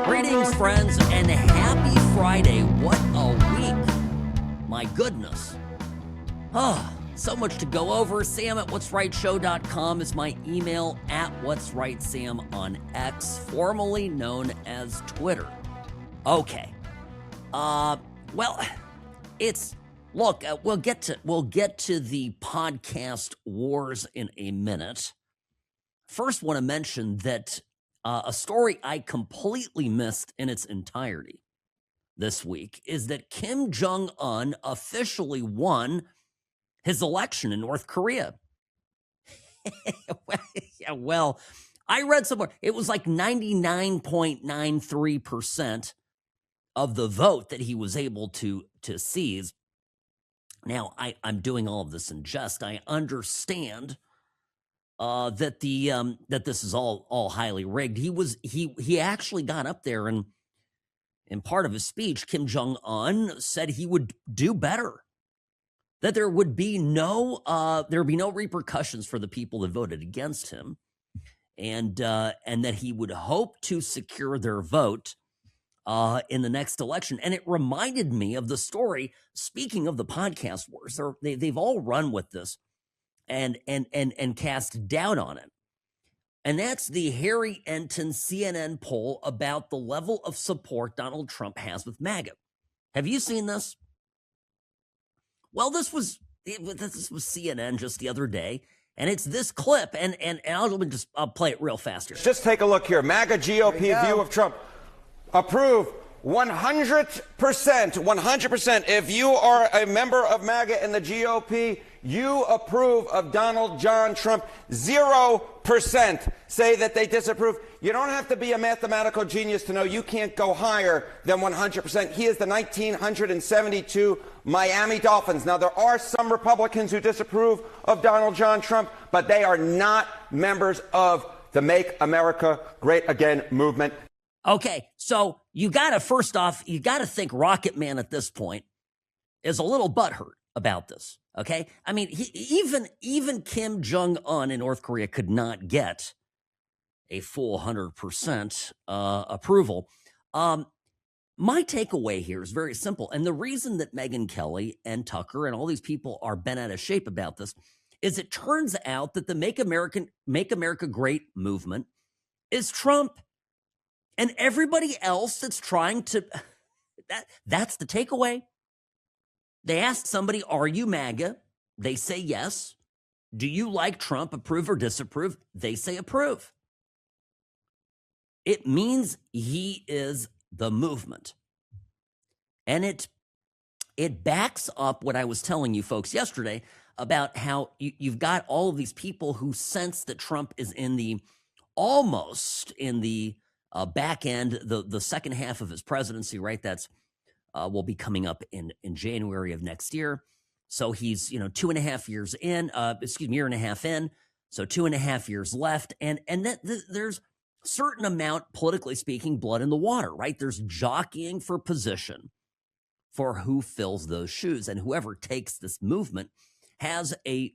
Greetings, friends, and happy Friday. What a week. My goodness. So much to go over. Sam at what'srightshow.com is my email, at what'srightsam on X, formerly known as Twitter. Okay. Well, we'll get to the podcast wars in a minute. First, want to mention that a story I completely missed in its entirety this week is that Kim Jong-un officially won his election in North Korea. Well, I read somewhere it was like 99.93% of the vote that he was able to seize. Now, I'm doing all of this in jest. I understand that this is all highly rigged. He actually got up there, and in part of his speech, Kim Jong-un said he would do better, that there would be no repercussions for the people that voted against him, and that he would hope to secure their vote in the next election. And it reminded me of the story. Speaking of the podcast wars, they've all run with this and cast doubt on it. And that's the Harry Enton CNN poll about the level of support Donald Trump has with MAGA. Have you seen this? Well, this was CNN just the other day, and it's this clip, and I'll play it real fast here. Just take a look here. MAGA GOP view of Trump. Approve 100%. 100%. If you are a member of MAGA and the GOP, you approve of Donald John Trump. 0% say that they disapprove. You don't have to be a mathematical genius to know you can't go higher than 100%. He is the 1972 Miami Dolphins. Now, there are some Republicans who disapprove of Donald John Trump, but they are not members of the Make America Great Again movement. Okay, so you got to think Rocket Man at this point is a little butthurt about this. Okay, I mean, even Kim Jong-un in North Korea could not get a full 100% approval. My takeaway here is very simple, and the reason that Megyn Kelly and Tucker and all these people are bent out of shape about this is it turns out that the Make America Great movement is Trump. And everybody else that's trying to, that's the takeaway. They asked somebody, are you MAGA? They say yes. Do you like Trump, approve or disapprove? They say approve. It means he is the movement. And it backs up what I was telling you folks yesterday about how you've got all of these people who sense that Trump is almost in the back end, the second half of his presidency, right? That's will be coming up in January of next year. So he's 2.5 years in, year and a half in. So 2.5 years left, and that there's certain amount, politically speaking, blood in the water, right? There's jockeying for position for who fills those shoes, and whoever takes this movement has a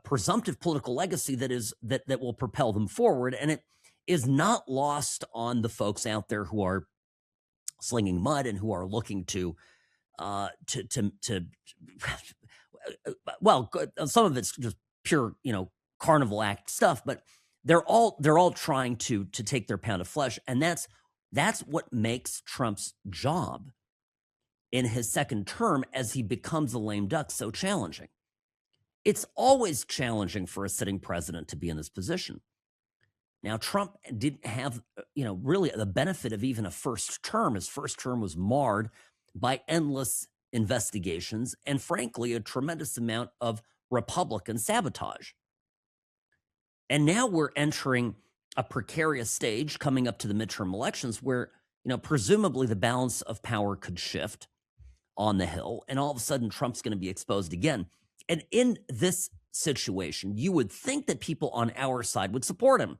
presumptive political legacy that will propel them forward, and it is not lost on the folks out there who are slinging mud and who are looking to well, some of it's just pure, carnival act stuff, but they're all trying to take their pound of flesh, and that's what makes Trump's job in his second term as he becomes a lame duck so challenging. It's always challenging for a sitting president to be in this position. Now, Trump didn't have, really the benefit of even a first term. His first term was marred by endless investigations and, frankly, a tremendous amount of Republican sabotage. And now we're entering a precarious stage coming up to the midterm elections where, presumably the balance of power could shift on the Hill, and all of a sudden Trump's going to be exposed again. And in this situation, you would think that people on our side would support him.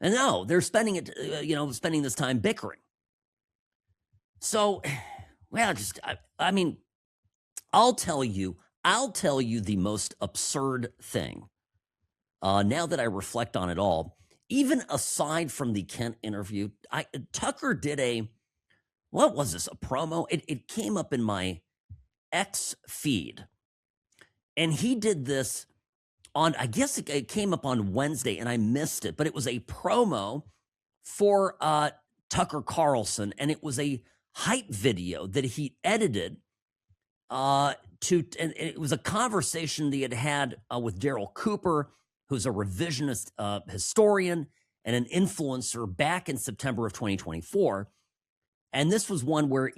And no, they're spending this time bickering. So, well, I'll tell you the most absurd thing now that I reflect on it all, even aside from the Kent interview, Tucker did what was this, a promo? It came up in my X feed, and he did this on, I guess it came up on Wednesday, and I missed it, but it was a promo for Tucker Carlson, and it was a hype video that he edited and it was a conversation that he had with Daryl Cooper, who's a revisionist historian and an influencer back in September of 2024. And this was one where,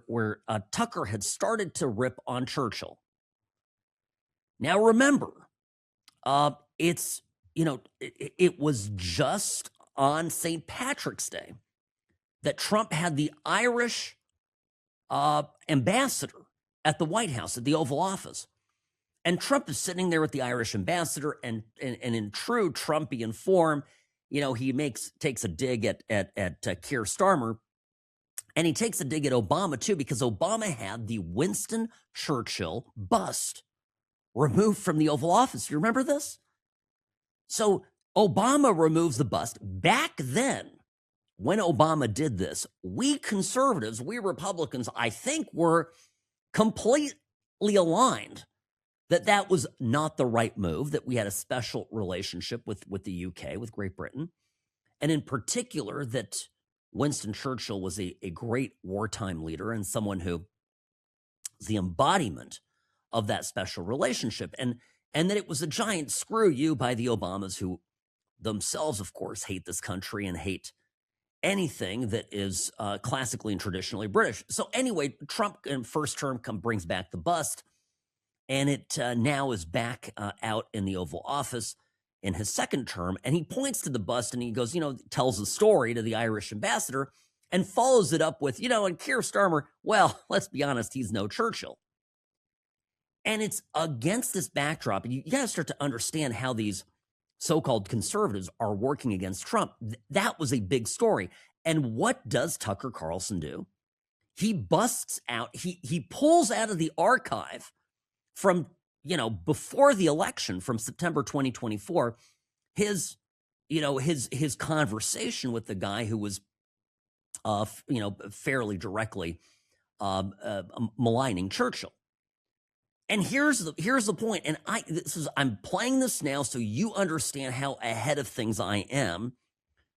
where Tucker had started to rip on Churchill. Now, remember, it was just on St. Patrick's Day that Trump had the Irish ambassador at the White House, at the Oval Office. And Trump is sitting there with the Irish ambassador, and in true Trumpian form, he takes a dig at Keir Starmer, and he takes a dig at Obama too, because Obama had the Winston Churchill bust removed from the Oval Office. You remember this? So Obama removes the bust. Back then, when Obama did this, we conservatives, we Republicans, I think, were completely aligned that was not the right move, that we had a special relationship with the UK, with Great Britain, and in particular that Winston Churchill was a great wartime leader and someone who was the embodiment of that special relationship, and that it was a giant screw you by the Obamas, who themselves, of course, hate this country and hate anything that is classically and traditionally British. So anyway, Trump in first term brings back the bust, and it now is back out in the Oval Office in his second term. And he points to the bust and he goes, tells the story to the Irish ambassador and follows it up with, and Keir Starmer, well, let's be honest, he's no Churchill. And it's against this backdrop, and you got to start to understand how these so-called conservatives are working against Trump. That was a big story. And what does Tucker Carlson do? He busts out, he pulls out of the archive from, before the election, from September 2024, his conversation with the guy who was, fairly directly maligning Churchill. And here's the point, and I'm playing this now so you understand how ahead of things I am.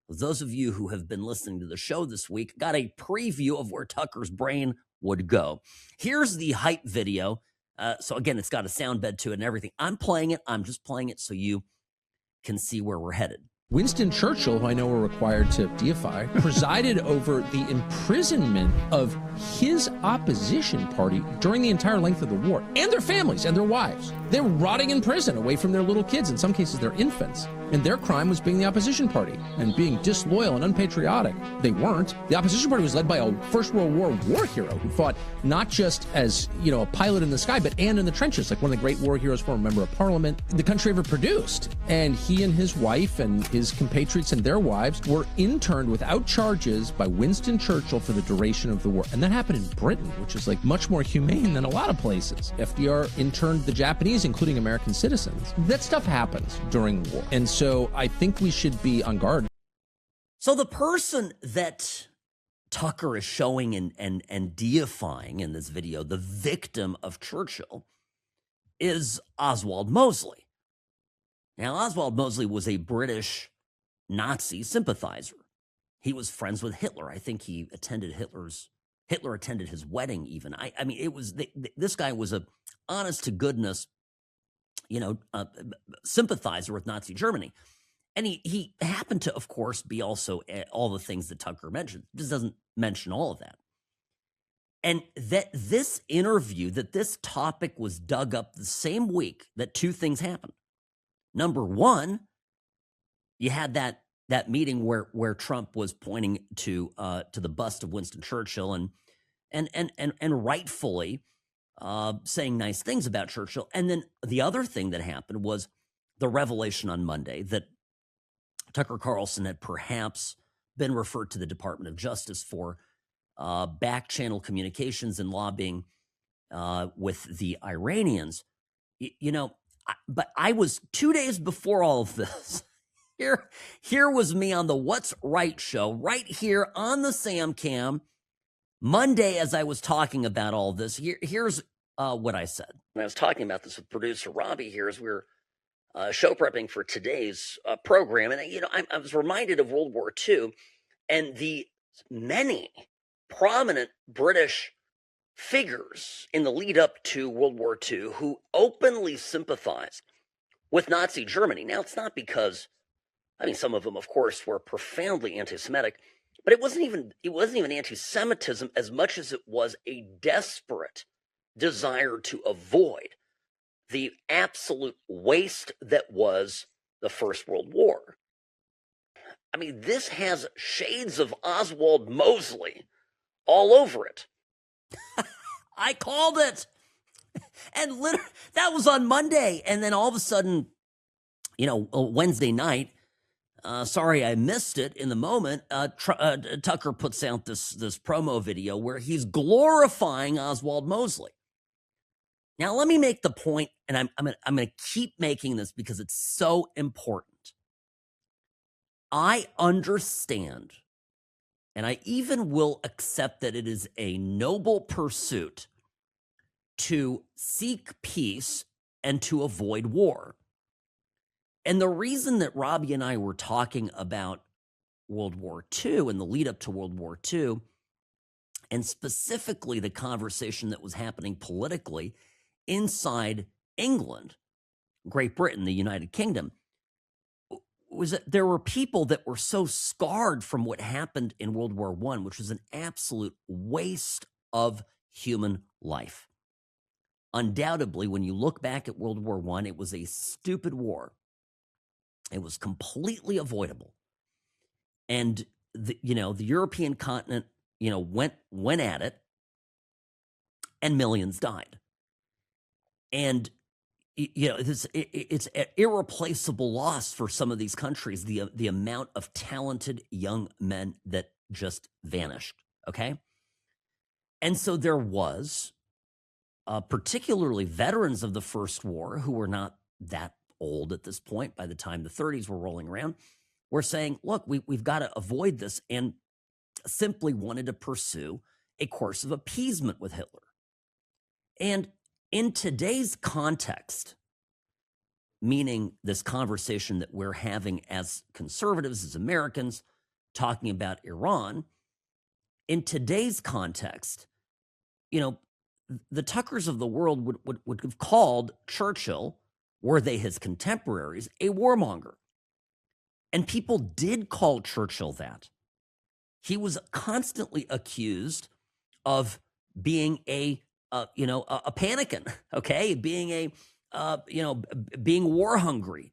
Those of you who have been listening to the show this week got a preview of where Tucker's brain would go. Here's the hype video. So again, it's got a sound bed to it and everything. I'm playing it. I'm just playing it so you can see where we're headed. Winston Churchill, who I know we're required to deify, presided over the imprisonment of his opposition party during the entire length of the war, and their families and their wives. They were rotting in prison away from their little kids, in some cases their infants. And their crime was being the opposition party and being disloyal and unpatriotic. They weren't. The opposition party was led by a First World War hero who fought not just as, a pilot in the sky, but and in the trenches, like one of the great war heroes, former member of parliament the country ever produced. And he and his wife and his compatriots and their wives were interned without charges by Winston Churchill for the duration of the war. And that happened in Britain, which is like much more humane than a lot of places. FDR interned the Japanese, including American citizens. That stuff happens during war. And so I think we should be on guard. So the person that Tucker is showing and deifying in this video, the victim of Churchill, is Oswald Mosley. Now, Oswald Mosley was a British Nazi sympathizer. He was friends with Hitler. I think he attended Hitler attended his wedding even. I mean, it was, this guy was a honest to goodness, sympathizer with Nazi Germany. And he happened to, of course, be also all the things that Tucker mentioned. This doesn't mention all of that. And that this interview, that this topic was dug up the same week that two things happened. Number one, you had that meeting where Trump was pointing to the bust of Winston Churchill and rightfully saying nice things about Churchill. And then the other thing that happened was the revelation on Monday that Tucker Carlson had perhaps been referred to the Department of Justice for back channel communications and lobbying with the Iranians. but I was 2 days before all of this. Here was me on the What's Right show, right here on the Sam Cam, Monday, as I was talking about all this. Here's what I said. And I was talking about this with producer Robbie here as we were show prepping for today's program. And, I was reminded of World War II and the many prominent British figures in the lead up to World War II who openly sympathized with Nazi Germany. Now, it's not because, some of them, of course, were profoundly anti-Semitic, but it wasn't even anti-Semitism as much as it was a desperate desire to avoid the absolute waste that was the First World War. This has shades of Oswald Mosley all over it. I called it. And that was on Monday. And then all of a sudden, Wednesday night, sorry I missed it in the moment, Tucker puts out this promo video where he's glorifying Oswald Mosley. Now, let me make the point, and I'm going to keep making this because it's so important. I understand, and I even will accept that it is a noble pursuit to seek peace and to avoid war. And the reason that Robbie and I were talking about World War II and the lead up to World War II, and specifically the conversation that was happening politically inside England, Great Britain, the United Kingdom, was that there were people that were so scarred from what happened in World War I, which was an absolute waste of human life. Undoubtedly, when you look back at World War I, it was a stupid war. It was completely avoidable. And the European continent, went at it, and millions died. And it's an irreplaceable loss for some of these countries, the amount of talented young men that just vanished, okay? And so there was, particularly veterans of the First War, who were not that old at this point, by the time the 30s were rolling around, were saying, look, we've got to avoid this, and simply wanted to pursue a course of appeasement with Hitler. And in today's context, meaning this conversation that we're having as conservatives, as Americans, talking about Iran, in today's context, the Tuckers of the world would have called Churchill, were they his contemporaries, a warmonger. And people did call Churchill that. He was constantly accused of being a panicking, okay? Being being war hungry,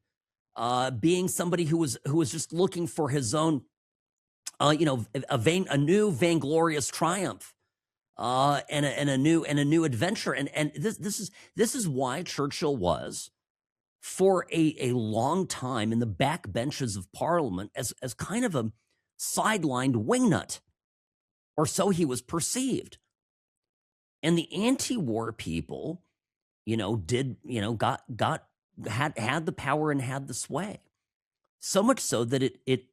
being somebody who was just looking for his own, a new vainglorious triumph, and a new adventure. And this is why Churchill was, for a long time, in the backbenches of Parliament as kind of a sidelined wingnut, or so he was perceived. And the anti-war people, had the power and had the sway. So much so that it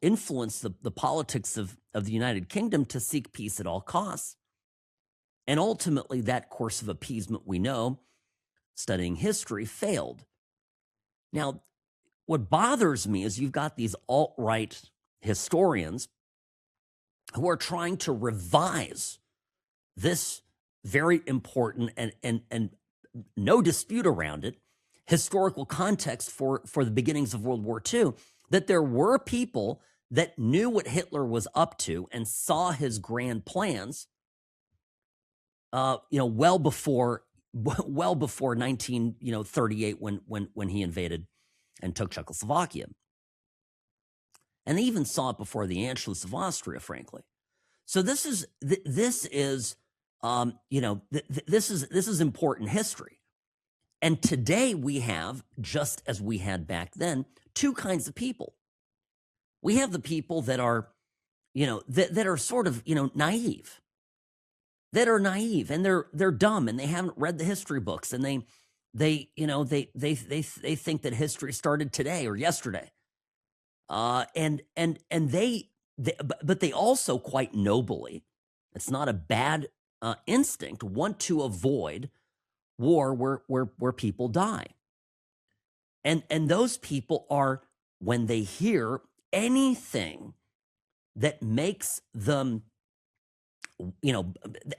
influenced the politics of the United Kingdom to seek peace at all costs. And ultimately, that course of appeasement, we know, studying history, failed. Now, what bothers me is you've got these alt-right historians who are trying to revise this very important and no dispute around it, historical context for the beginnings of World War II, that there were people that knew what Hitler was up to and saw his grand plans, well before 1938 when he invaded and took Czechoslovakia. And they even saw it before the Anschluss of Austria, frankly. So this is important history. And today we have, just as we had back then, two kinds of people. We have the people that are, that are sort of, naive. That are naive, and they're dumb, and they haven't read the history books, and they they think that history started today or yesterday. And but they also quite nobly, it's not a bad instinct, want to avoid war where people die. And those people are, when they hear anything that makes them,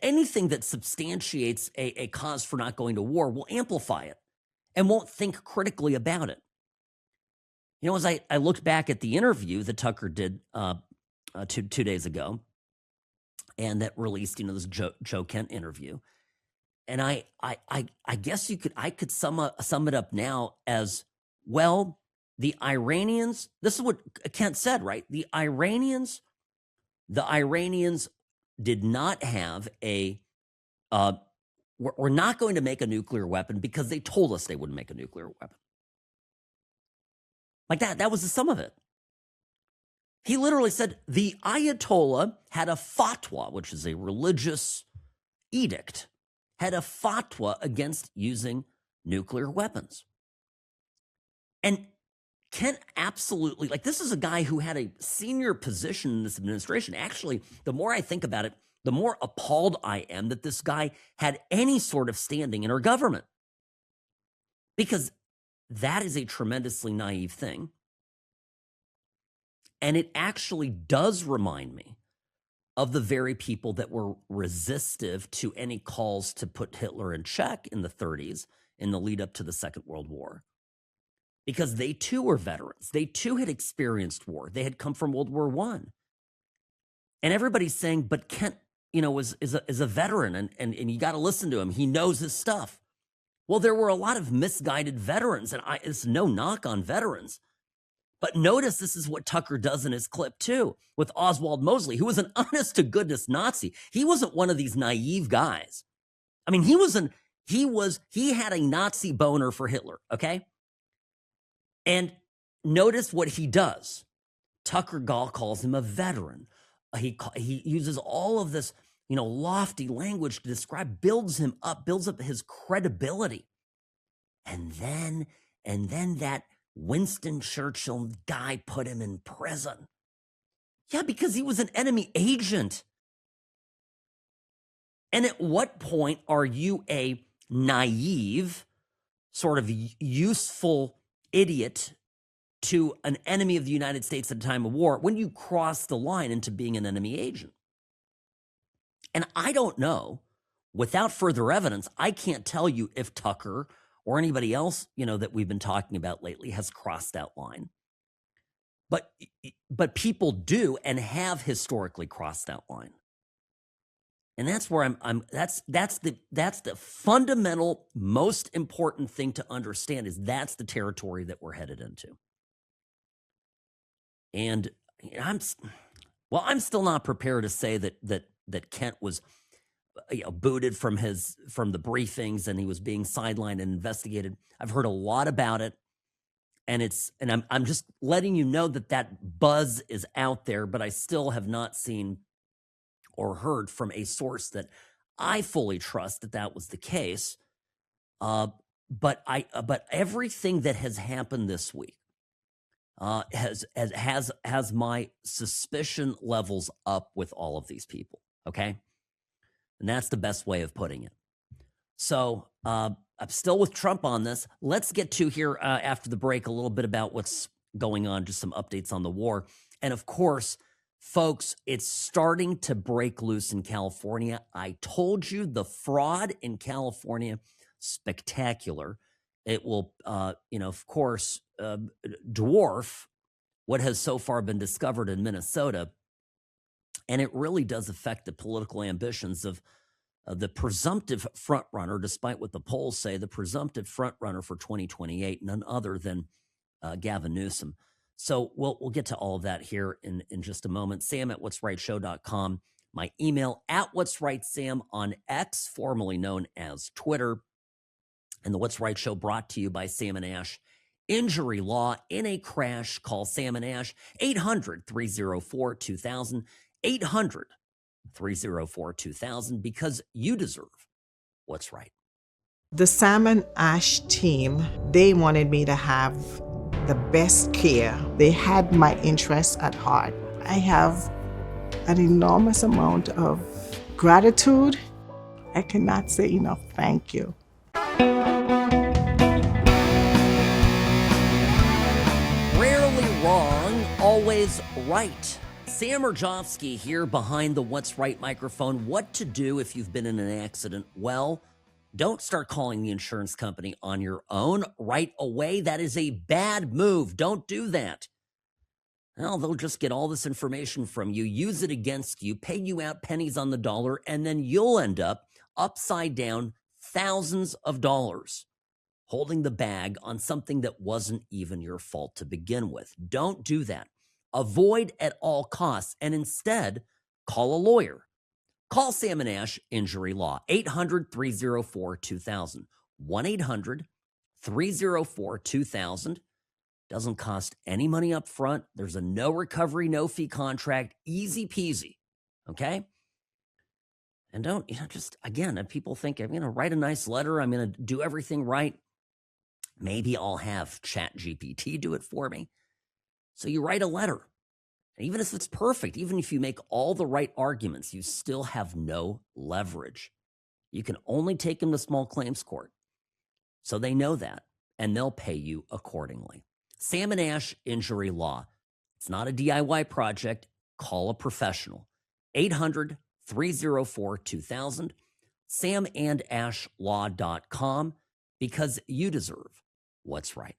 anything that substantiates a cause for not going to war, will amplify it and won't think critically about it. As I looked back at the interview that Tucker did 2 days ago, and that released, this Joe Kent interview, and I guess I could sum it up now as, well, the Iranians. This is what Kent said, right? The Iranians did not have we're not going to make a nuclear weapon because they told us they wouldn't make a nuclear weapon. Like that. That was the sum of it. He literally said the Ayatollah had a fatwa, which is a religious edict, had a fatwa against using nuclear weapons. And Kent absolutely, this is a guy who had a senior position in this administration. Actually, the more I think about it, the more appalled I am that this guy had any sort of standing in our government. Because that is a tremendously naive thing. And it actually does remind me of the very people that were resistive to any calls to put Hitler in check in the 30s in the lead up to the Second World War. Because they too were veterans. They too had experienced war. They had come from World War I. And everybody's saying, but Kent, is a veteran, and you got to listen to him. He knows his stuff. Well, there were a lot of misguided veterans, and it's no knock on veterans. But notice this is what Tucker does in his clip too, with Oswald Mosley, who was an honest-to-goodness Nazi. He wasn't one of these naive guys. I mean, he had a Nazi boner for Hitler, okay? And notice what he does. Tucker Gall calls him a veteran. He uses all of this, lofty language to describe, builds up his credibility. And then that Winston Churchill guy put him in prison. Yeah, because he was an enemy agent. And at what point are you a naive, sort of useful idiot to an enemy of the United States at a time of war when you cross the line into being an enemy agent? And I don't know, without further evidence, I can't tell you if Tucker or anybody else, that we've been talking about lately has crossed that line. But people do and have historically crossed that line. And that's where that's the fundamental, most important thing to understand, is that's the territory that we're headed into. And I'm still not prepared to say that Kent was booted from the briefings and he was being sidelined and investigated. I've heard a lot about it, and I'm just letting you know that buzz is out there, but I still have not seen or heard from a source that I fully trust that was the case. But everything that has happened this week has my suspicion levels up with all of these people. Okay. And that's the best way of putting it. So I'm still with Trump on this. Let's get to here after the break a little bit about what's going on, just some updates on the war. And of course, folks, it's starting to break loose in California. I told you the fraud in California, spectacular. It will, of course, dwarf what has so far been discovered in Minnesota. And it really does affect the political ambitions of the presumptive frontrunner, despite what the polls say, the presumptive frontrunner for 2028, none other than Gavin Newsom. So we'll get to all of that here in just a moment. Sam@what'srightshow.com. My email @what'srightsam on X, formerly known as Twitter. And the What's Right Show brought to you by Sam and Ash Injury Law. In a crash, call Sam and Ash, 800-304-2000. 800-304-2000, because you deserve what's right. The Salmon Ash team, they wanted me to have the best care. They had my interests at heart. I have an enormous amount of gratitude. I cannot say enough thank you. Rarely wrong, always right. Sam Mirejovsky here behind the What's Right microphone. What to do if you've been in an accident? Well, don't start calling the insurance company on your own right away. That is a bad move. Don't do that. Well, they'll just get all this information from you, use it against you, pay you out pennies on the dollar, and then you'll end up upside down thousands of dollars holding the bag on something that wasn't even your fault to begin with. Don't do that. Avoid at all costs and instead call a lawyer. Call Sam and Ash Injury Law, 800-304-2000, 1-800-304-2000. Doesn't cost any money up front. There's a no recovery, no fee contract, easy peasy, okay? And don't, just, again, people think, I'm going to write a nice letter, I'm going to do everything right. Maybe I'll have ChatGPT do it for me. So you write a letter. Even if it's perfect, even if you make all the right arguments, you still have no leverage. You can only take them to small claims court. So they know that, and they'll pay you accordingly. Sam and Ash Injury Law. It's not a DIY project. Call a professional. 800-304-2000, samandashlaw.com, because you deserve what's right.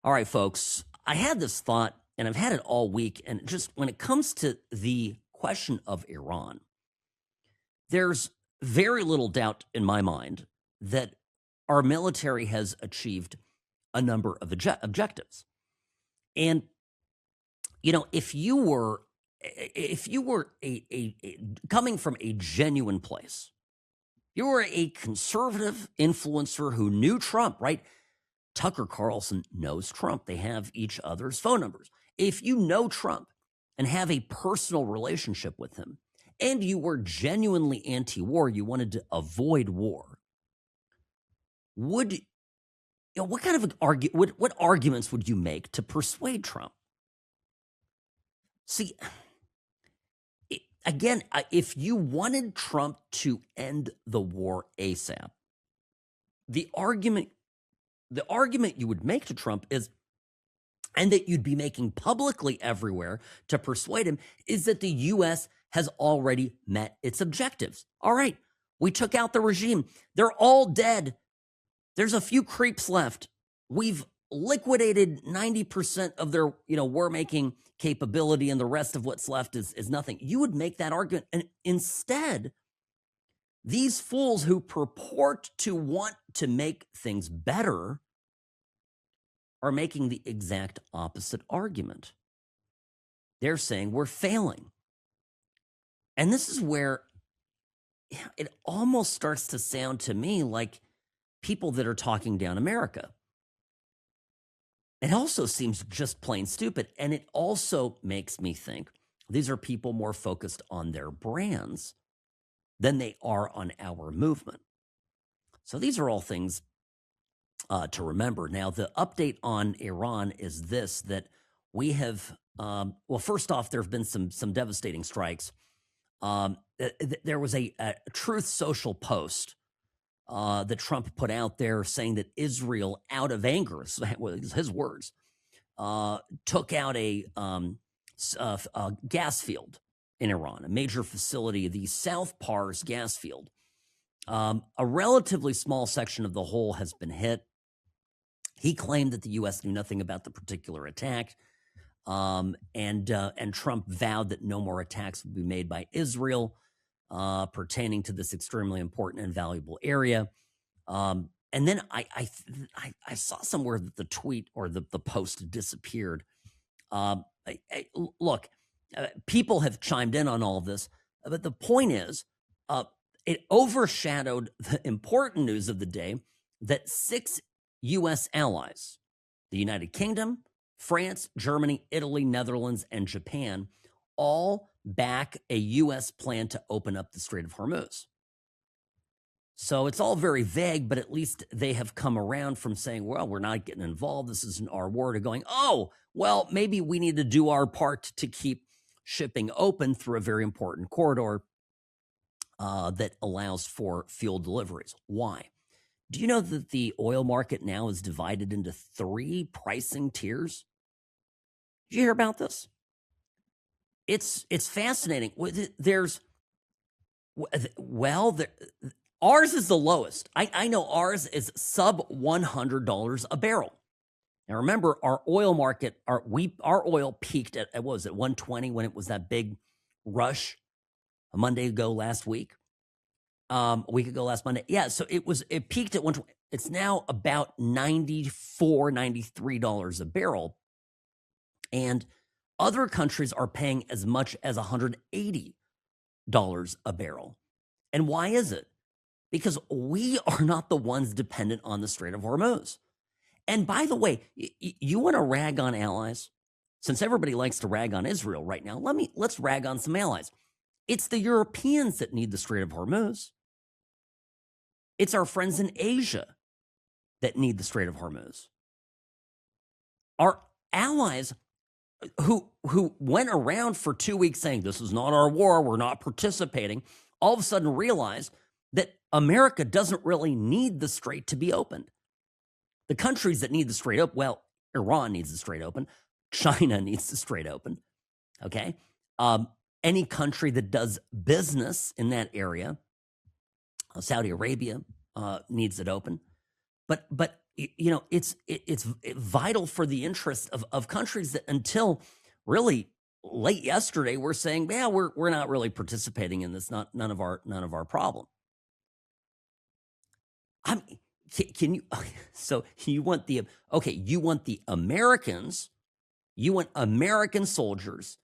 All right, folks, I had this thought, and I've had it all week, and just when it comes to the question of Iran, there's very little doubt in my mind that our military has achieved a number of objectives. And, if you were coming from a genuine place, you were a conservative influencer who knew Trump, right? Tucker Carlson knows Trump. They have each other's phone numbers. If you know Trump and have a personal relationship with him, and you were genuinely anti-war, you wanted to avoid war, what kind of what arguments would you make to persuade Trump? See, again, if you wanted Trump to end the war ASAP, the argument you would make to Trump is, and that you'd be making publicly everywhere to persuade him, is that the U.S. has already met its objectives. All right, we took out the regime. They're all dead. There's a few creeps left. We've liquidated 90% of their, war-making capability, and the rest of what's left is nothing. You would make that argument. And instead, these fools who purport to want to make things better are making the exact opposite argument. They're saying we're failing. And this is where it almost starts to sound to me like people that are talking down America. It also seems just plain stupid. And it also makes me think these are people more focused on their brands than they are on our movement. So these are all things to remember. Now, the update on Iran is this, that we have, first off, there have been some devastating strikes. There was a Truth Social post that Trump put out there saying that Israel, out of anger, that was his words, took out a gas field in Iran, a major facility, the South Pars gas field. A relatively small section of the whole has been hit. He claimed that the U.S. knew nothing about the particular attack, and Trump vowed that no more attacks would be made by Israel pertaining to this extremely important and valuable area. And then I saw somewhere that the tweet or the post disappeared. Look, people have chimed in on all of this, but the point is, it overshadowed the important news of the day that 6 U.S. allies, the United Kingdom, France, Germany, Italy, Netherlands, and Japan, all back a U.S. plan to open up the Strait of Hormuz. So it's all very vague, but at least they have come around from saying, well, we're not getting involved. This isn't our war, to going, oh, well, maybe we need to do our part to keep shipping open through a very important corridor that allows for fuel deliveries. Why? Do you know that the oil market now is divided into 3 pricing tiers? Did you hear about this? It's fascinating. There's, well, ours is the lowest. I know ours is sub $100 a barrel. Now remember, our oil market, our oil peaked at what was it, 120 when it was that big rush a Monday ago last week, a week ago last Monday. Yeah, so it peaked at 120. It's now about $94, $93 a barrel, and other countries are paying as much as $180 a barrel. And why is it? Because we are not the ones dependent on the Strait of Hormuz. And by the way, you want to rag on allies? Since everybody likes to rag on Israel right now, let's rag on some allies. It's the Europeans that need the Strait of Hormuz. It's our friends in Asia that need the Strait of Hormuz. Our allies who went around for 2 weeks saying this is not our war, we're not participating, all of a sudden realized that America doesn't really need the strait to be opened. The countries that need the strait open, well, Iran needs the strait open, China needs the strait open, okay? Any country that does business in that area, Saudi Arabia needs it open, but you know, it's vital for the interest of countries that until really late yesterday were saying, yeah, we're not really participating in this, none of our problem. Can you? So you want the Americans, you want American soldiers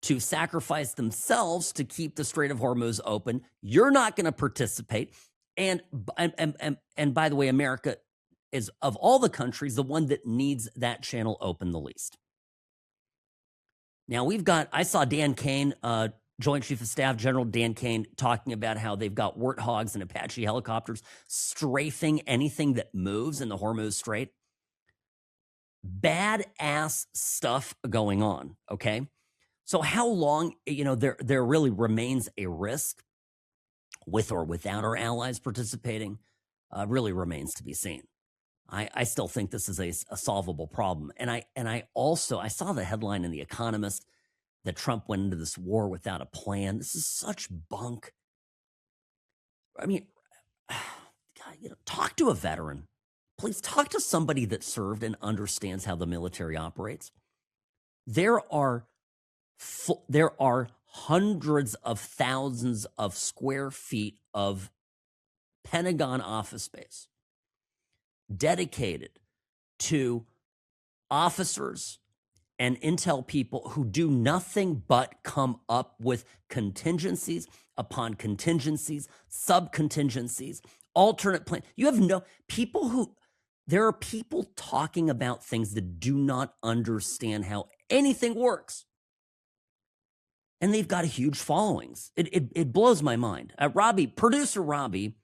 to sacrifice themselves to keep the Strait of Hormuz open. You're not going to participate, and by the way, America is, of all the countries, the one that needs that channel open the least. Now I saw Dan Kane, Joint Chief of Staff General Dan Kane, talking about how they've got Warthogs and Apache helicopters strafing anything that moves in the Hormuz Strait. Badass stuff going on, okay? So how long, there really remains a risk with or without our allies participating, really remains to be seen. I still think this is a solvable problem. And I saw the headline in The Economist that Trump went into this war without a plan. This is such bunk. I mean, God, talk to a veteran. Please talk to somebody that served and understands how the military operates. There are hundreds of thousands of square feet of Pentagon office space dedicated to officers and intel people who do nothing but come up with contingencies upon contingencies, sub-contingencies, alternate plans. There are people talking about things that do not understand how anything works. And they've got huge followings. It blows my mind. Producer Robbie,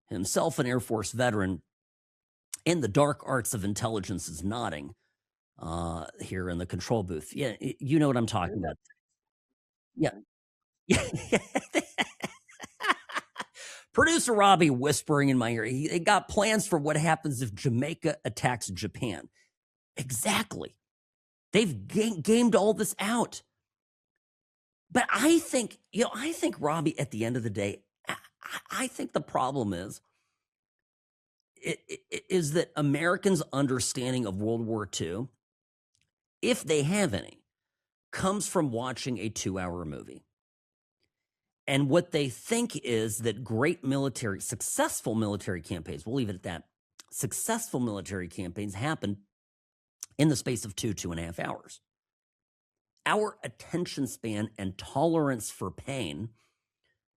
himself an Air Force veteran, in the dark arts of intelligence, is nodding here in the control booth. Yeah, you know what I'm talking about. Yeah. Producer Robbie whispering in my ear, they got plans for what happens if Jamaica attacks Japan. Exactly. They've gamed all this out. But I think Robbie, at the end of the day, I think the problem is that Americans' understanding of World War II, if they have any, comes from watching a 2-hour movie. And what they think is that successful military campaigns, we'll leave it at that, successful military campaigns happen in the space of 2.5 hours. Our attention span and tolerance for pain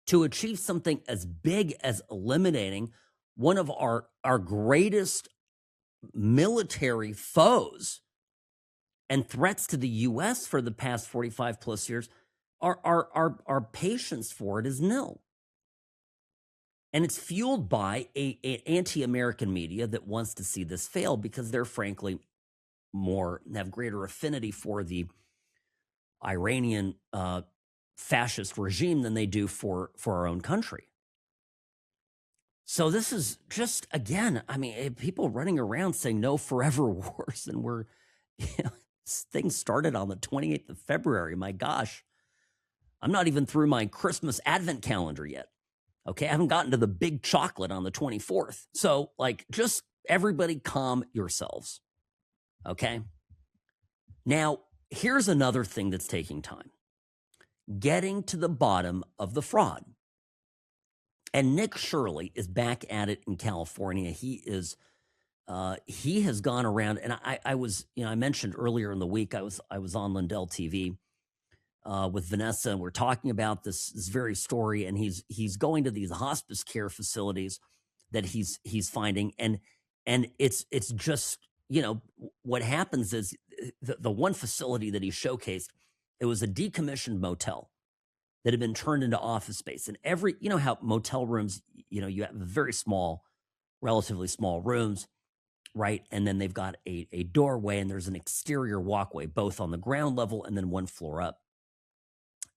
to achieve something as big as eliminating one of our greatest military foes and threats to the U.S. for the past 45 plus years, our patience for it is nil. And it's fueled by a anti-American media that wants to see this fail because they're frankly have greater affinity for the Iranian fascist regime than they do for our own country. So this is just, again, I mean, people running around saying no forever wars, and we're, things started on the 28th of February. My gosh, I'm not even through my Christmas advent calendar yet. Okay, I haven't gotten to the big chocolate on the 24th. So, like, just everybody calm yourselves. Okay? Now, here's another thing that's taking time. Getting to the bottom of the fraud. And Nick Shirley is back at it in California. He has gone around, and I was, I mentioned earlier in the week, I was on Lindell TV with Vanessa, and we're talking about this very story, and he's going to these hospice care facilities that he's finding, and it's just, what happens is the one facility that he showcased, it was a decommissioned motel that had been turned into office space. And how motel rooms, you have very small, relatively small rooms, right? And then they've got a doorway, and there's an exterior walkway, both on the ground level and then one floor up.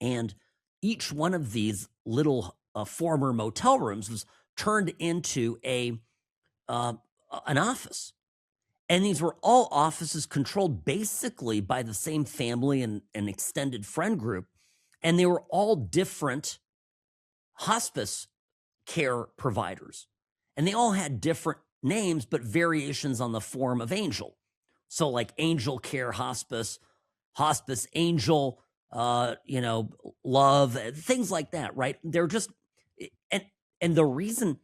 And each one of these little former motel rooms was turned into an office. And these were all offices controlled basically by the same family and an extended friend group. And they were all different hospice care providers. And they all had different names, but variations on the form of angel. So like Angel Care Hospice, Hospice Angel, love, things like that, right? They're just, and the reason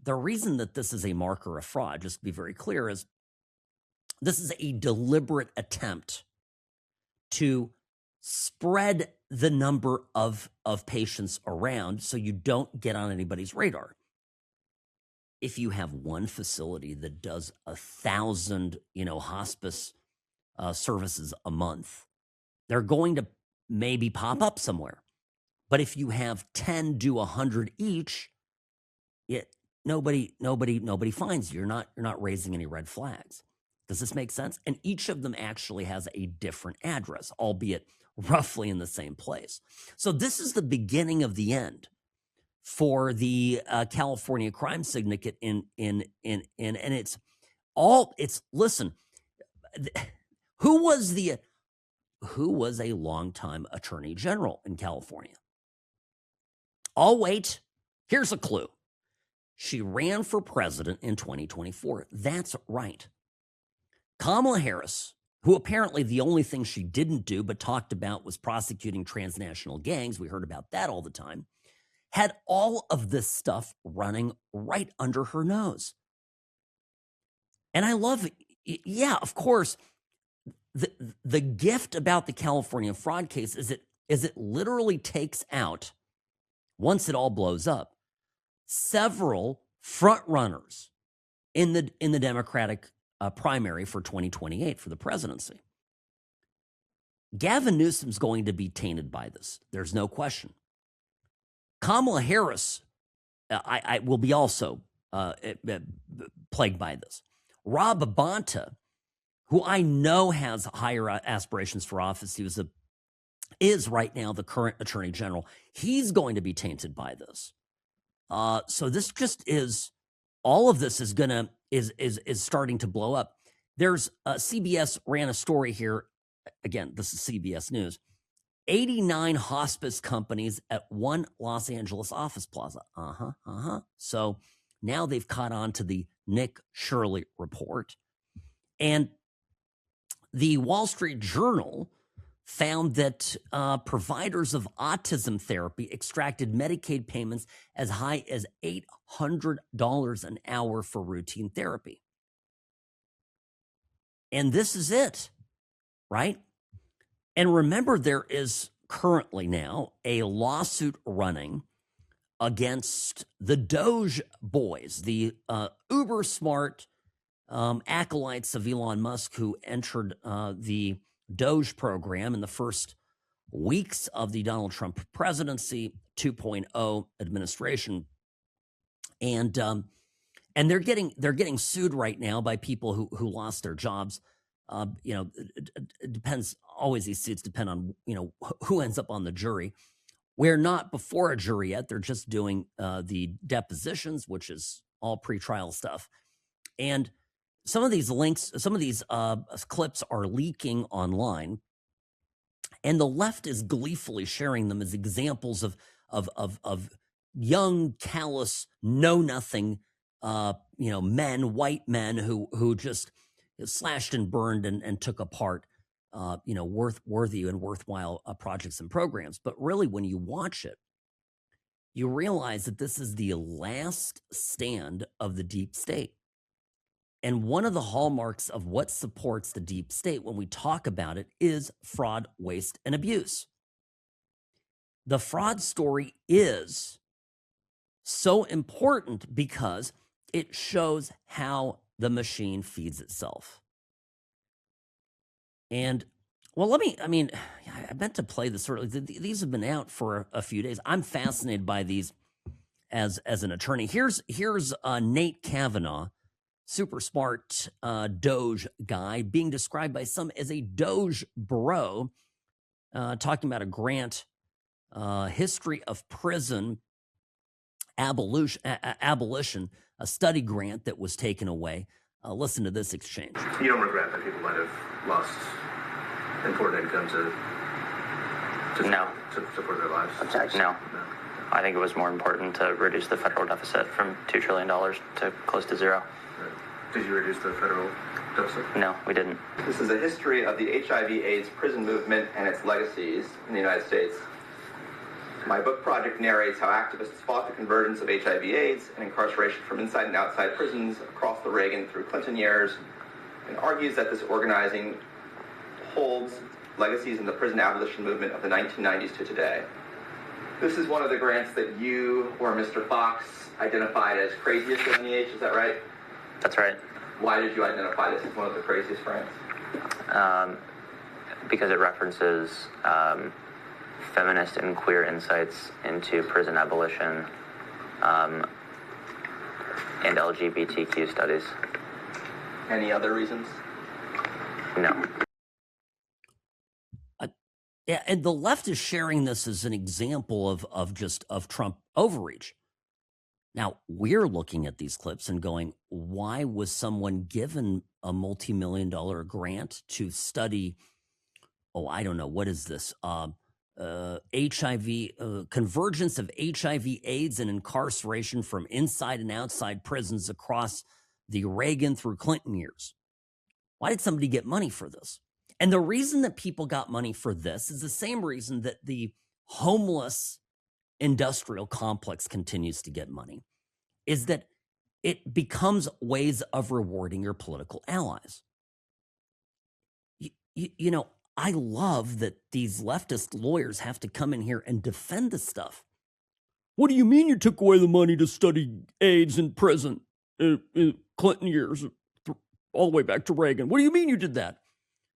that this is a marker of fraud, just to be very clear, is this is a deliberate attempt to spread the number of patients around so you don't get on anybody's radar. If you have one facility that does 1,000, hospice services a month, they're going to maybe pop up somewhere. But if you have 10 do 100 each, nobody finds you. You're not raising any red flags. Does this make sense? And each of them actually has a different address, albeit roughly in the same place. So this is the beginning of the end for the California crime syndicate and it's listen, who was a longtime attorney general in California? I'll wait. Here's a clue. She ran for president in 2024. That's right. Kamala Harris, who apparently the only thing she didn't do but talked about was prosecuting transnational gangs, we heard about that all the time, had all of this stuff running right under her nose. And I love it. Yeah, of course, the gift about the California fraud case is it literally takes out, once it all blows up, several front runners in the Democratic primary for 2028 for the presidency. Gavin Newsom's going to be tainted by this. There's no question. Kamala Harris, I will be also plagued by this. Rob Bonta, who I know has higher aspirations for office, he is right now the current attorney general. He's going to be tainted by this. So this just is, all of this is starting to blow up. There's CBS ran a story here. Again, this is CBS News. 89 hospice companies at one Los Angeles office plaza. So now they've caught on to the Nick Shirley report. And the Wall Street Journal found that providers of autism therapy extracted Medicaid payments as high as $800 an hour for routine therapy. And this is it, right? And remember, there is currently now a lawsuit running against the DOGE boys, the uber smart acolytes of Elon Musk who entered the DOGE program in the first weeks of the Donald Trump presidency 2.0 administration. and they're getting sued right now by people who lost their jobs. It depends. Always these suits depend on who ends up on the jury. We're not before a jury yet. They're just doing the depositions, which is all pretrial stuff. And some of these links, some of these clips are leaking online, and the left is gleefully sharing them as examples of young, callous, know-nothing, men, white men who just slashed and burned and took apart, worthy and worthwhile projects and programs. But really, when you watch it, you realize that this is the last stand of the deep state. And one of the hallmarks of what supports the deep state when we talk about it is fraud, waste, and abuse. The fraud story is so important because it shows how the machine feeds itself. And, well, I meant to play this earlier. These have been out for a few days. I'm fascinated by these as an attorney. Here's Nate Kavanaugh, super smart DOGE guy, being described by some as a DOGE bro, talking about a grant, history of prison abolition, a study grant that was taken away. Listen to this exchange. You don't regret that people might have lost important income to support their lives? No. I think it was more important to reduce the federal deficit from $2 trillion to close to zero. Did you reduce the federal deficit? No, we didn't. This is a history of the HIV/AIDS prison movement and its legacies in the United States. My book project narrates how activists fought the convergence of HIV/AIDS and incarceration from inside and outside prisons across the Reagan through Clinton years, and argues that this organizing holds legacies in the prison abolition movement of the 1990s to today. This is one of the grants that you or Mr. Fox identified as craziest in the age, is that right? That's right. Why did you identify this as one of the craziest grants? Because it references feminist and queer insights into prison abolition and LGBTQ studies. Any other reasons? No. Yeah, and the left is sharing this as an example of Trump overreach. Now, we're looking at these clips and going, why was someone given a multi-million-dollar grant to study, I don't know, what is this? HIV, convergence of HIV, AIDS, and incarceration from inside and outside prisons across the Reagan through Clinton years. Why did somebody get money for this? And the reason that people got money for this is the same reason that the homeless industrial complex continues to get money, is that it becomes ways of rewarding your political allies. I love that these leftist lawyers have to come in here and defend this stuff. What do you mean you took away the money to study AIDS in prison in Clinton years, all the way back to Reagan? What do you mean you did that?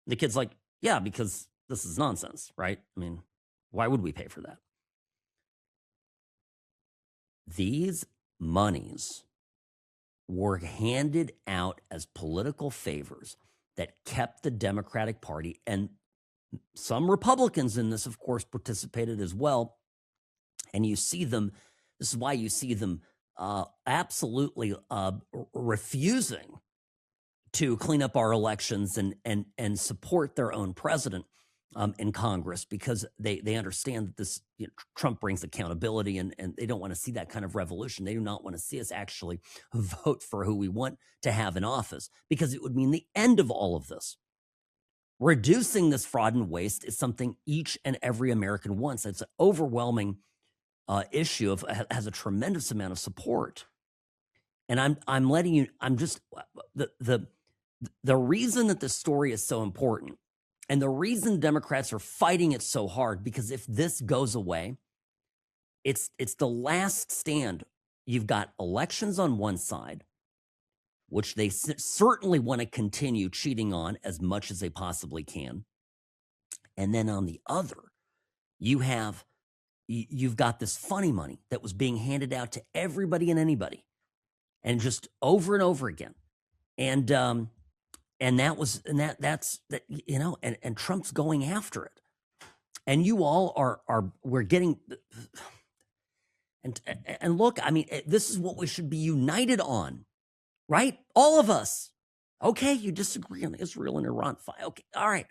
The kid's like, yeah, because this is nonsense, right? I mean, why would we pay for that? These monies were handed out as political favors that kept the Democratic Party, and some Republicans in this, of course, participated as well. And you see them, this is why you see them absolutely refusing to clean up our elections and support their own president in Congress, because they understand that this Trump brings accountability, and they don't want to see that kind of revolution. They do not want to see us actually vote for who we want to have in office, because it would mean the end of all of this. Reducing this fraud and waste is something each and every American wants. It's an overwhelming issue has a tremendous amount of support. And I'm letting you, I'm just, the reason that this story is so important, and the reason Democrats are fighting it so hard, because if this goes away, it's the last stand. You've got elections on one side, which they certainly want to continue cheating on as much as they possibly can. And then on the other, you've got this funny money that was being handed out to everybody and anybody, and just over and over again. And that's that, you know, and Trump's going after it. And you all we're getting, and look, I mean, this is what we should be united on, right? All of us. Okay, you disagree on Israel and Iran, fine. Okay, all right.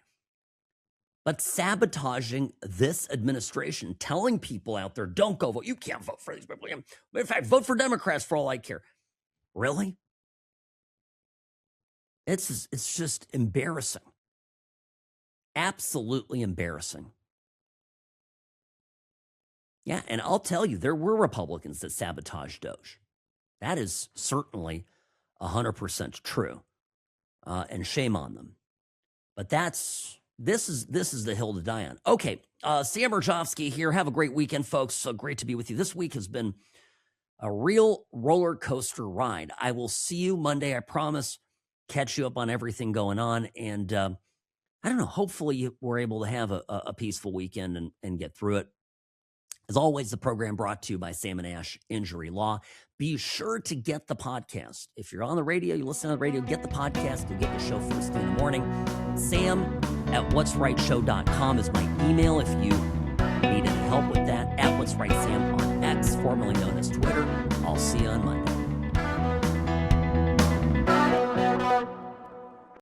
But sabotaging this administration, telling people out there, don't go vote. You can't vote for these people. In fact, vote for Democrats for all I care. Really? It's just embarrassing. Absolutely embarrassing. Yeah, and I'll tell you, there were Republicans that sabotaged DOGE. That is certainly 100% true, and shame on them. But this is the hill to die on. Okay, Sam Mirejovsky here. Have a great weekend, folks. So great to be with you. This week has been a real roller coaster ride. I will see you Monday, I promise. Catch you up on everything going on, and I don't know. Hopefully, we're able to have a peaceful weekend and get through it. As always, the program brought to you by Sam and Ash Injury Law. Be sure to get the podcast. If you're on the radio, you listen on the radio, get the podcast. You'll get the show first thing in the morning. Sam@whatsrightshow.com is my email if you need any help with that. @whatsrightsam on X, formerly known as Twitter. I'll see you on Monday.